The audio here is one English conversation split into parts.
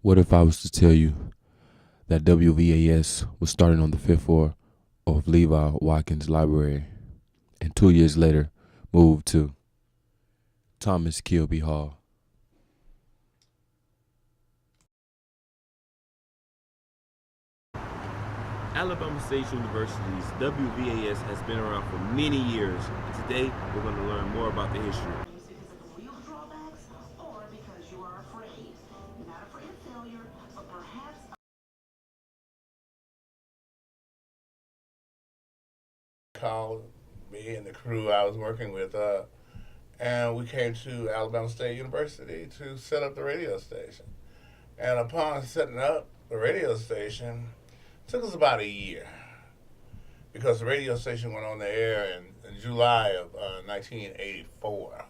What if I was to tell you that WVAS was starting on the fifth floor of Levi Watkins Library and 2 years later moved to Thomas Kilby Hall? Alabama State University's WVAS has been around for many years, and today we're going to learn more about the history. Real drawbacks, or because you are afraid. Not afraid of failure, but perhaps called me and the crew I was working with, and we came to Alabama State University to set up the radio station. And upon setting up the radio station, it took us about a year because the radio station went on the air in July of 1984.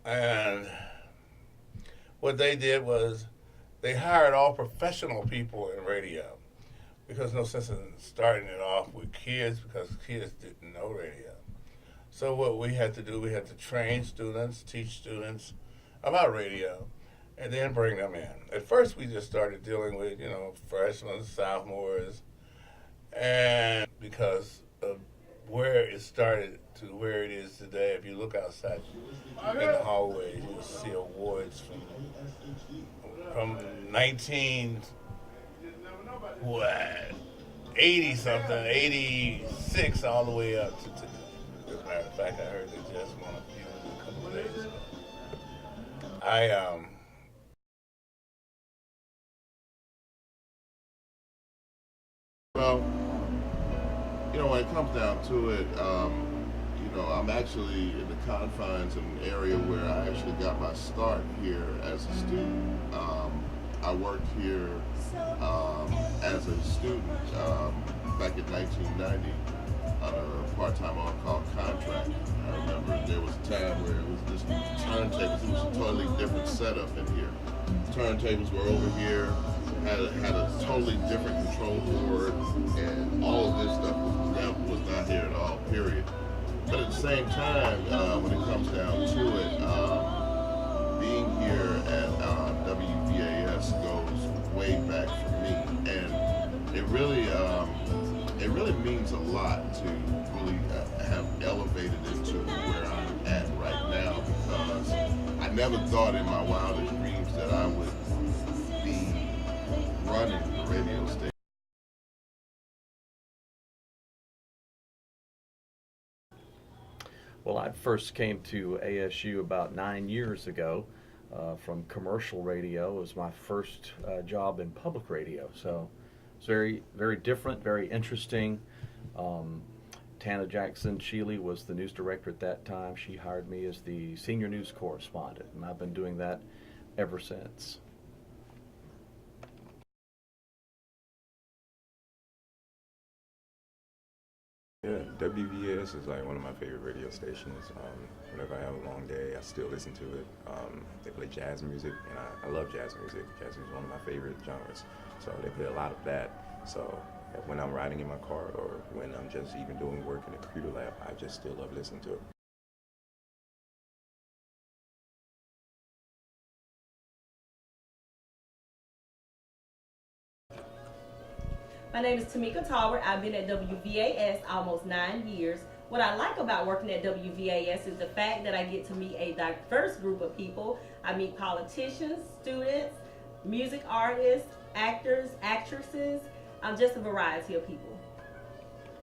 And what they did was they hired all professional people in radio because no sense in starting it off with kids because kids didn't know radio. So what we had to do, we had to train students, teach students about radio, and then bring them in. At first, we just started dealing with, freshmen, sophomores, and because of where it started to where it is today, if you look outside in the hallways, you'll see awards from 19 what 80 something, 86 all the way up to today. As a matter of fact, I heard they just won a few a couple of days ago. I Well, when it comes down to it, I'm actually in the confines of an area where I actually got my start here as a student. I worked here as a student back in 1990 on a part-time on-call contract. I remember there was a time where it was just turntables. It was a totally different setup in here. Turntables were over here, had a totally different control board, and all of this stuff was not here at all, period. But at the same time, when it comes down to it, being here at WVAS goes way back for me, and it really means a lot to really have elevated it to where I'm at right now, because I never thought in my wildest dreams that I would be running the radio station. Well, I first came to ASU about 9 years ago from commercial radio. It was my first job in public radio, so it's very, very different, very interesting. Tana Jackson Sheely was the news director at that time. She hired me as the senior news correspondent, and I've been doing that ever since. Yeah, WVS is like one of my favorite radio stations. Whenever I have a long day, I still listen to it. They play jazz music, and I love jazz music. Jazz music is one of my favorite genres. So they play a lot of that. So when I'm riding in my car or when I'm just even doing work in the computer lab, I just still love listening to it. My name is Tamika Talbert. I've been at WVAS almost 9 years. What I like about working at WVAS is the fact that I get to meet a diverse group of people. I meet politicians, students, music artists, actors, actresses, just a variety of people.